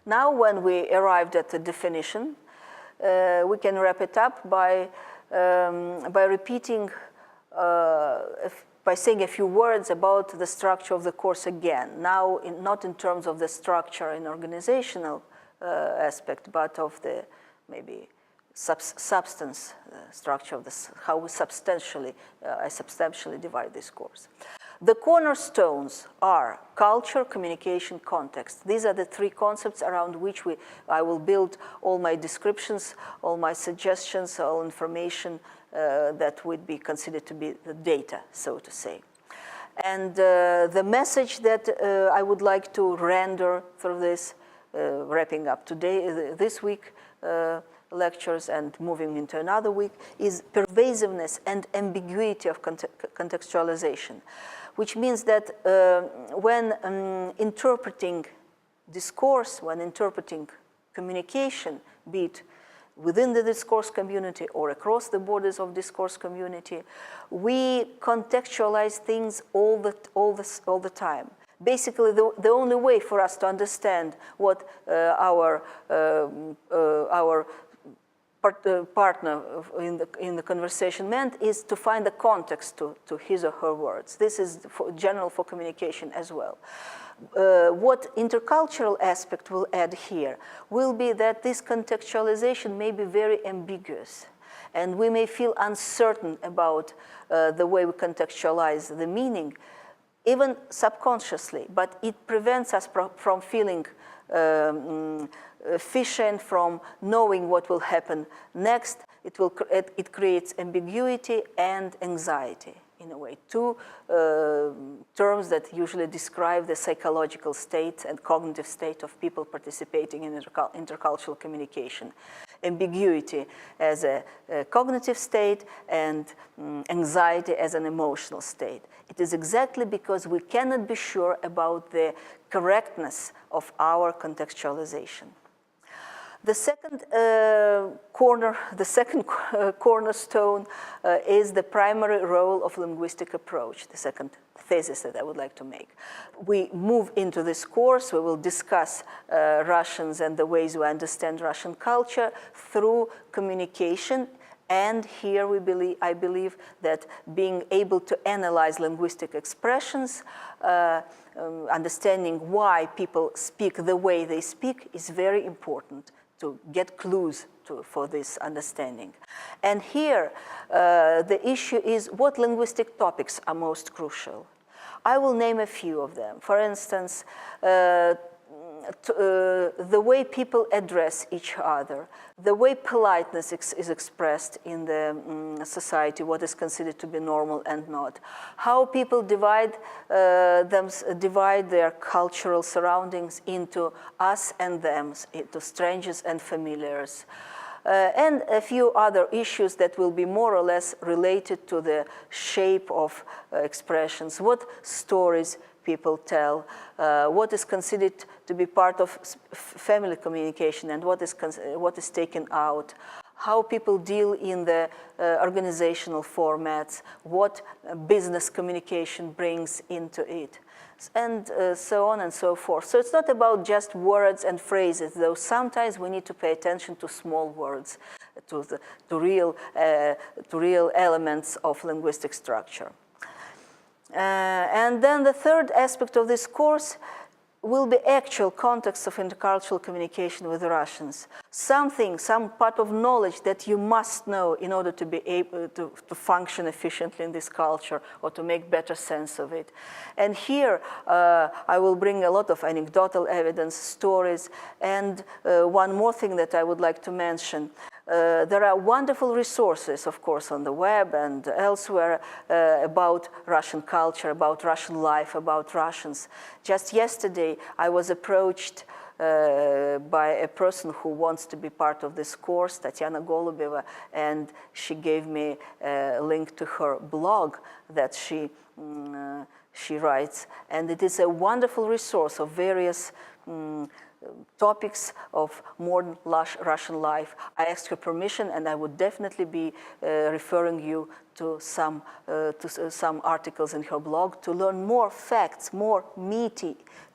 Now, when we arrived at the definition, we can wrap it up by repeating, by saying a few words about the structure of the course again. Now, not in terms of the structure and organizational aspect, but of the maybe substance structure of this, how we I substantially divide this course. The cornerstones are culture, communication, context. These are the three concepts around which I will build all my descriptions, all my suggestions, all information that would be considered to be the data, so to say. And the message that I would like to render through this, wrapping up today, this week, lectures and moving into another week, is pervasiveness and ambiguity of contextualization, which means that when interpreting discourse, when interpreting communication, be it within the discourse community or across the borders of discourse community, we contextualize things all the time. Basically, the only way for us to understand what our partner in the conversation meant is to find the context to his or her words. This is general for communication as well. What intercultural aspect will add here will be that this contextualization may be very ambiguous, and we may feel uncertain about the way we contextualize the meaning, even subconsciously, but it prevents us from feeling efficient, from knowing what will happen next. It creates ambiguity and anxiety, in a way, two terms that usually describe the psychological state and cognitive state of people participating in intercultural communication. Ambiguity as a cognitive state and anxiety as an emotional state. It is exactly because we cannot be sure about the correctness of our contextualization. The second cornerstone is the primary role of linguistic approach, the second thesis that I would like to make. We move into this course, we will discuss Russians and the ways we understand Russian culture through communication. And here I believe that being able to analyze linguistic expressions, understanding why people speak the way they speak is very important to get clues for this understanding. And here, the issue is what linguistic topics are most crucial. I will name a few of them. For instance, the way people address each other, the way politeness is expressed in the society, what is considered to be normal and not, how people divide their cultural surroundings into us and them, into strangers and familiars. And a few other issues that will be more or less related to the shape of expressions, what stories people tell, what is considered to be part of family communication and what is taken out, how people deal in the organizational formats, what business communication brings into it, and so on and so forth. So it's not about just words and phrases, though sometimes we need to pay attention to small words, to real elements of linguistic structure. And then the third aspect of this course will be actual context of intercultural communication with Russians. Some part of knowledge that you must know in order to be able to function efficiently in this culture or to make better sense of it. And here I will bring a lot of anecdotal evidence, stories, and one more thing that I would like to mention. There are wonderful resources, of course, on the web and elsewhere about Russian culture, about Russian life, about Russians. Just yesterday, I was approached by a person who wants to be part of this course, Tatiana Golubeva, and she gave me a link to her blog that she writes. And it is a wonderful resource of various topics of modern Russian life. I asked her permission, and I would definitely be referring you to some articles in her blog to learn more facts,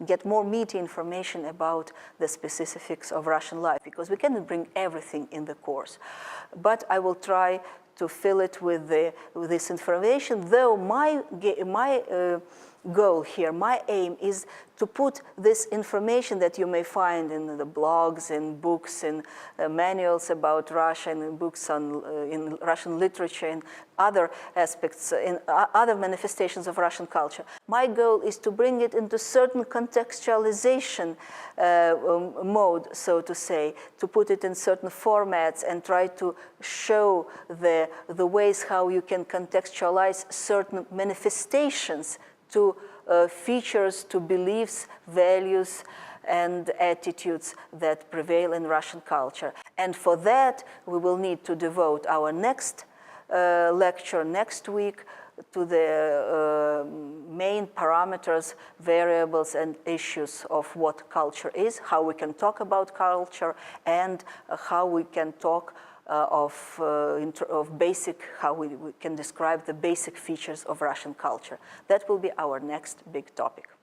get more meaty information about the specifics of Russian life, because we cannot bring everything in the course. But I will try to fill it with this information, though my goal here, my aim is to put this information that you may find in the blogs, in books, in manuals about Russia, and in books in Russian literature, and other aspects, in other manifestations of Russian culture. My goal is to bring it into certain contextualization mode, so to say, to put it in certain formats and try to show the ways how you can contextualize certain manifestations to features, to beliefs, values, and attitudes that prevail in Russian culture. And for that, we will need to devote our next lecture next week to the main parameters, variables, and issues of what culture is, how we can talk about culture, and how we can talk how we can describe the basic features of Russian culture. That will be our next big topic.